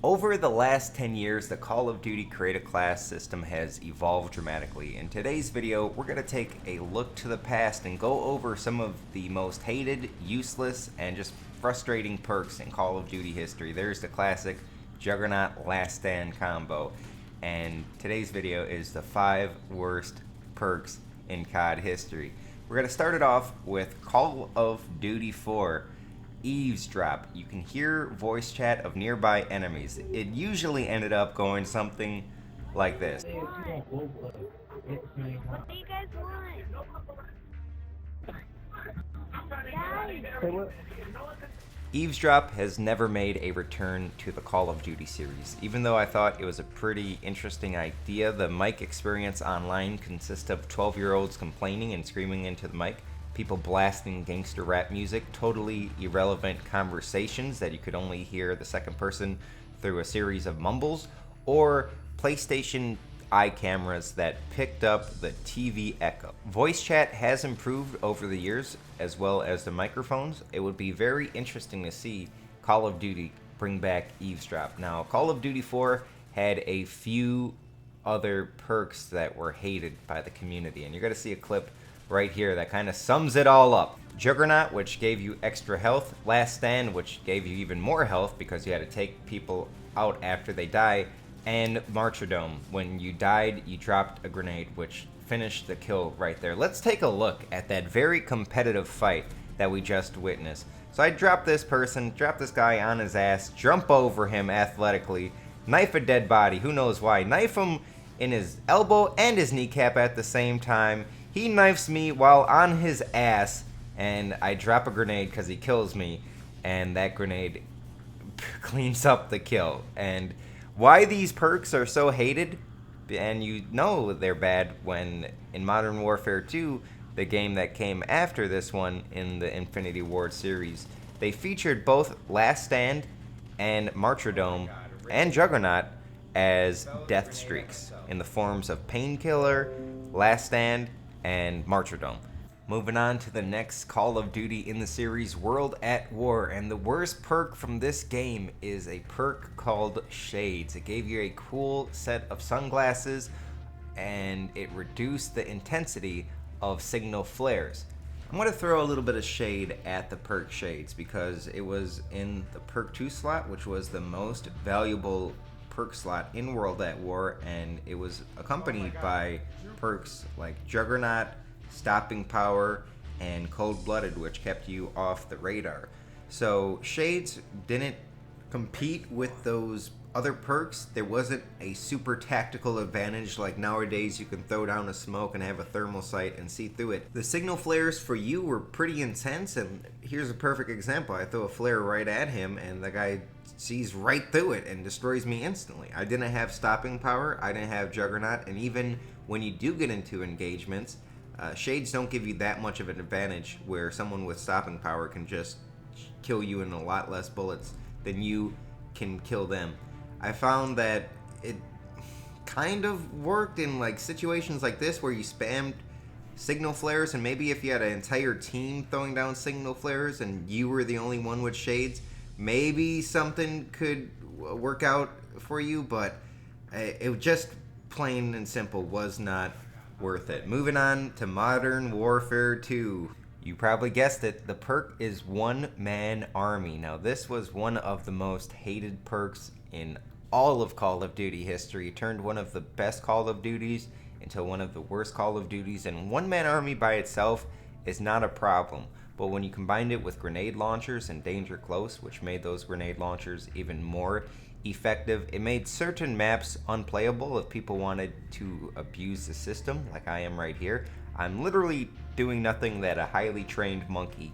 Over the last 10 years, the Call of Duty Create Class system has evolved dramatically. In today's video, we're going to take a look to the past and go over some of the most hated, useless, and just frustrating perks in Call of Duty history. There's the classic Juggernaut Last Stand combo. And today's video is the 5 worst perks in COD history. We're going to start it off with Call of Duty 4. Eavesdrop. You can hear voice chat of nearby enemies. It usually ended up going something like this. What do you guys want? Guys! Eavesdrop has never made a return to the Call of Duty series. Even though I thought it was a pretty interesting idea, the mic experience online consists of 12-year-olds complaining and screaming into the mic, people blasting gangster rap music, totally irrelevant conversations that you could only hear the second person through a series of mumbles, or PlayStation eye cameras that picked up the TV echo. Voice chat has improved over the years, as well as the microphones. It would be very interesting to see Call of Duty bring back Eavesdrop. Now, Call of Duty 4 had a few other perks that were hated by the community, and you're going to see a clip right here that kind of sums it all up. Juggernaut, which gave you extra health. Last Stand, which gave you even more health because you had to take people out after they die. And Martyrdom, when you died, you dropped a grenade, which finished the kill right there. Let's take a look at that very competitive fight that we just witnessed. So I drop this guy on his ass, jump over him athletically, knife a dead body, who knows why, knife him in his elbow and his kneecap at the same time. He knifes me while on his ass, and I drop a grenade because he kills me, and that grenade cleans up the kill. And why these perks are so hated, and you know they're bad when in Modern Warfare 2, the game that came after this one in the Infinity Ward series, they featured both Last Stand and Martyrdom and Juggernaut as death streaks in the forms of Painkiller, Last Stand, and Martyrdom. Moving on to the next Call of Duty in the series, World at War, and the worst perk from this game is a perk called Shades. It gave you a cool set of sunglasses, and it reduced the intensity of signal flares. I'm going to throw a little bit of shade at the perk Shades because it was in the perk 2 slot, which was the most valuable perk slot in World at War, and it was accompanied by perks like Juggernaut, Stopping Power, and Cold-Blooded, which kept you off the radar. So Shades didn't compete with those other perks. There wasn't a super tactical advantage like nowadays you can throw down a smoke and have a thermal sight and see through it. The signal flares for you were pretty intense, and here's a perfect example. I throw a flare right at him and the guy sees right through it and destroys me instantly. I didn't have Stopping Power, I didn't have Juggernaut, and even when you do get into engagements, Shades don't give you that much of an advantage where someone with Stopping Power can just kill you in a lot less bullets than you can kill them. I found that it kind of worked in like situations like this where you spammed signal flares, and maybe if you had an entire team throwing down signal flares and you were the only one with Shades, maybe something could work out for you, but it just plain and simple was not worth it. Moving on to Modern Warfare 2. You probably guessed it, the perk is One Man Army. Now this was one of the most hated perks in all of Call of Duty history. It turned one of the best Call of Duties into one of the worst Call of Duties, and One Man Army by itself is not a problem. But when you combined it with grenade launchers and Danger Close, which made those grenade launchers even more effective, it made certain maps unplayable if people wanted to abuse the system, like I am right here. I'm literally doing nothing that a highly trained monkey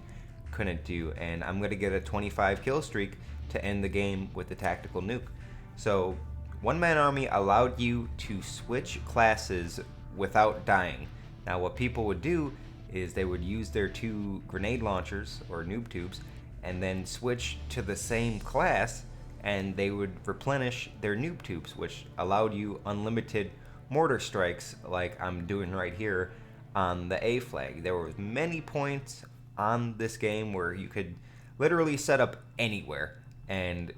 couldn't do, and I'm going to get a 25 kill streak to end the game with the tactical nuke. So One Man Army allowed you to switch classes without dying. Now what people would do is they would use their 2 grenade launchers or noob tubes and then switch to the same class, and they would replenish their noob tubes, which allowed you unlimited mortar strikes like I'm doing right here on the A flag. There were many points on this game where you could literally set up anywhere and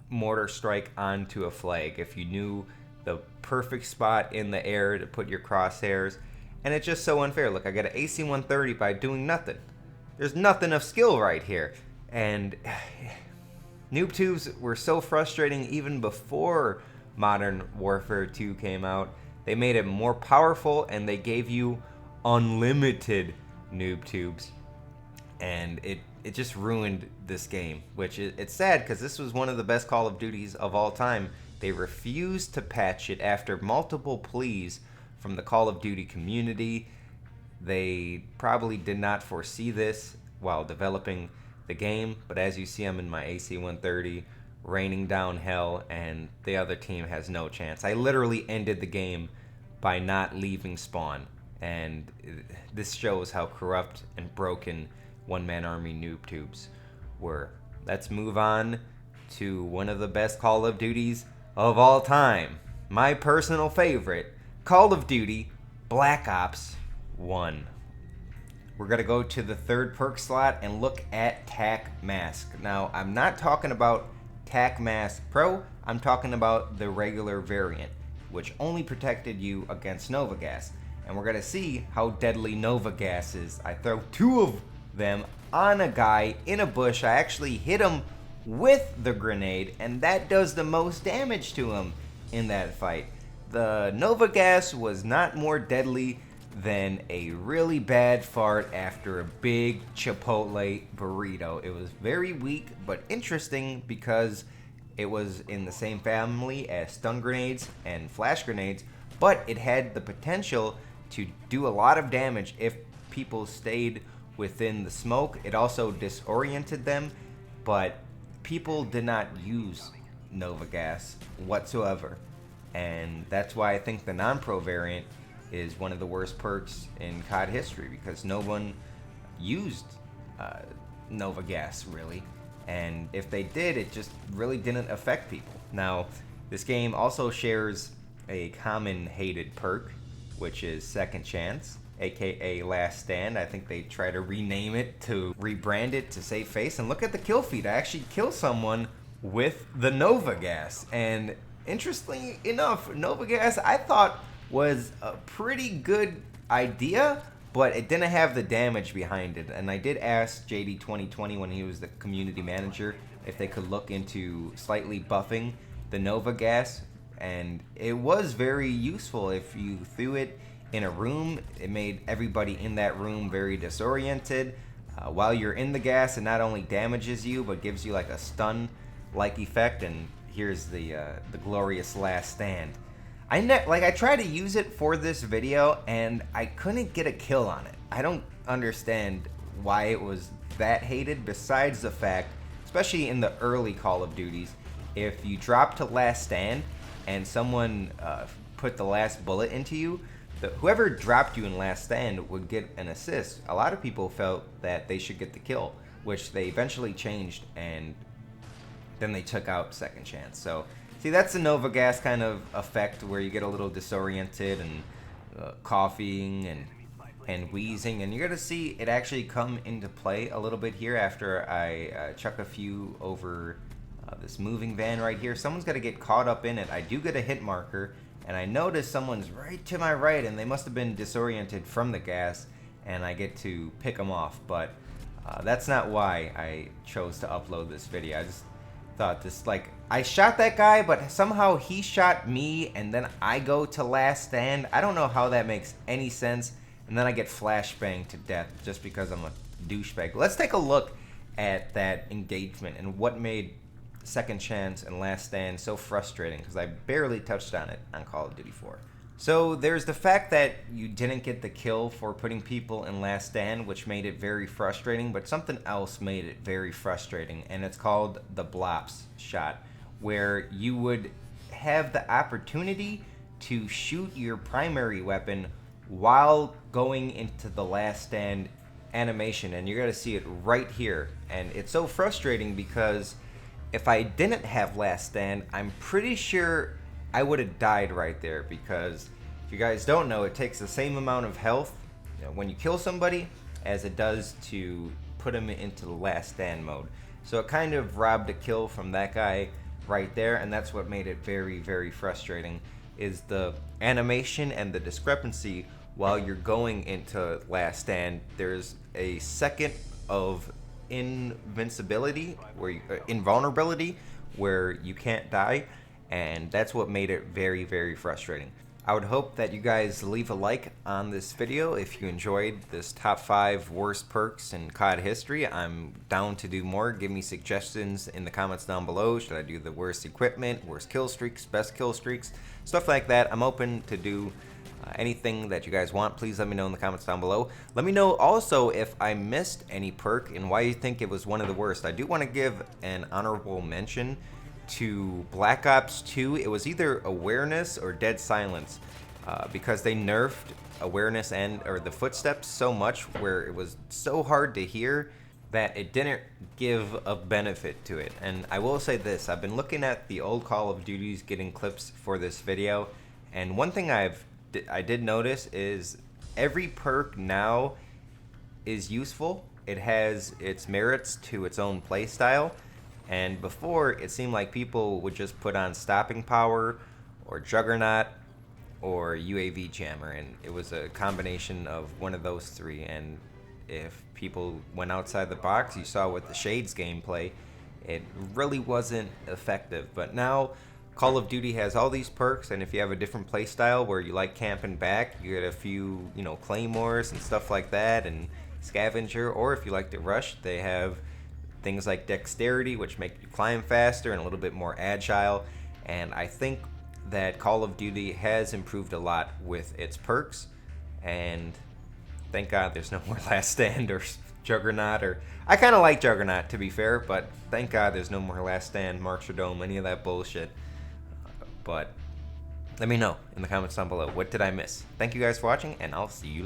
mortar strike onto a flag, if you knew the perfect spot in the air to put your crosshairs. And it's just so unfair. Look, I got an AC-130 by doing nothing. There's nothing of skill right here. And noob tubes were so frustrating even before Modern Warfare 2 came out. They made it more powerful and they gave you unlimited noob tubes. And it just ruined this game, which it's sad because this was one of the best Call of Duties of all time. They refused to patch it after multiple pleas from the Call of Duty community. They probably did not foresee this while developing the game, but as you see, I'm in my AC-130 raining down hell, and the other team has no chance. I literally ended the game by not leaving spawn, and this shows how corrupt and broken one-man army noob tubes were. Let's move on to one of the best Call of Duties of all time. My personal favorite, Call of Duty Black Ops 1. We're going to go to the third perk slot and look at TAC Mask. Now, I'm not talking about TAC Mask Pro, I'm talking about the regular variant, which only protected you against Nova Gas. And we're going to see how deadly Nova Gas is. I throw 2 of them on a guy in a bush. I actually hit him with the grenade, and that does the most damage to him in that fight. The Nova Gas was not more deadly than a really bad fart after a big Chipotle burrito. It was very weak, but interesting because it was in the same family as stun grenades and flash grenades, but it had the potential to do a lot of damage if people stayed within the smoke. It also disoriented them, but people did not use Nova Gas whatsoever. And that's why I think the non-pro variant is one of the worst perks in COD history, because no one used Nova Gas really, and if they did, it just really didn't affect people. Now, this game also shares a common hated perk, which is Second Chance, aka Last Stand. I think they try to rename it to rebrand it to save face, and look at the kill feed. I actually kill someone with the Nova Gas, and interestingly enough, Nova Gas I thought was a pretty good idea, but it didn't have the damage behind it. And I did ask JD 2020 when he was the community manager if they could look into slightly buffing the Nova Gas, and it was very useful. If you threw it in a room, it made everybody in that room very disoriented. While you're in the gas, it not only damages you but gives you like a stun like effect. And here's the glorious Last Stand. I tried to use it for this video and I couldn't get a kill on it. I don't understand why it was that hated, besides the fact, especially in the early Call of Duties, if you drop to Last Stand and someone put the last bullet into you, whoever dropped you in Last Stand would get an assist. A lot of people felt that they should get the kill, which they eventually changed, and then they took out Second Chance. So see, that's the Nova Gas kind of effect where you get a little disoriented and coughing and wheezing, and you're gonna see it actually come into play a little bit here after I chuck a few over this moving van right here. Someone's gonna get caught up in it. I do get a hit marker, and I notice someone's right to my right, and they must have been disoriented from the gas, and I get to pick them off. But that's not why I chose to upload this video. I just thought this, like, I shot that guy, but somehow he shot me, and then I go to Last Stand. I don't know how that makes any sense, and then I get flashbanged to death just because I'm a douchebag. Let's take a look at that engagement and what made Second Chance and Last Stand so frustrating, because I barely touched on it on Call of Duty 4. So there's the fact that you didn't get the kill for putting people in Last Stand, which made it very frustrating, but something else made it very frustrating, and it's called the Blops shot, where you would have the opportunity to shoot your primary weapon while going into the Last Stand animation, and you're going to see it right here. And it's so frustrating because if I didn't have Last Stand, I'm pretty sure I would have died right there, because if you guys don't know, it takes the same amount of health, you know, when you kill somebody as it does to put them into the Last Stand mode. So it kind of robbed a kill from that guy right there, and that's what made it very, very frustrating, is the animation and the discrepancy while you're going into Last Stand. There's a second of invincibility, invulnerability, where you can't die, and that's what made it very, very frustrating. I would hope that you guys leave a like on this video if you enjoyed this top 5 worst perks in COD history. I'm down to do more. Give me suggestions in the comments down below. Should I do the worst equipment, worst kill streaks, best kill streaks, stuff like that? I'm open to do anything that you guys want. Please let me know in the comments down below. Let me know also if I missed any perk and why you think it was one of the worst. I do want to give an honorable mention to Black Ops 2. It was either awareness or dead silence, because they nerfed awareness or the footsteps so much where it was so hard to hear that it didn't give a benefit to it. And I will say this, I've been looking at the old Call of Duties getting clips for this video, and one thing I did notice is every perk now is useful. It has its merits to its own play style. And before, it seemed like people would just put on stopping power or juggernaut or UAV jammer, and it was a combination of one of those three. And if people went outside the box, you saw with the Shades gameplay, it really wasn't effective. But now Call of Duty has all these perks, and if you have a different play style where you like camping back, you get a few, claymores and stuff like that, and scavenger. Or if you like to rush, they have things like dexterity, which make you climb faster and a little bit more agile. And I think that Call of Duty has improved a lot with its perks, and thank God there's no more Last Stand or Juggernaut. Or I kind of like Juggernaut, to be fair, but thank God there's no more Last Stand, Martyrdom, any of that bullshit. But let me know in the comments down below, what did I miss? Thank you guys for watching, and I'll see you later.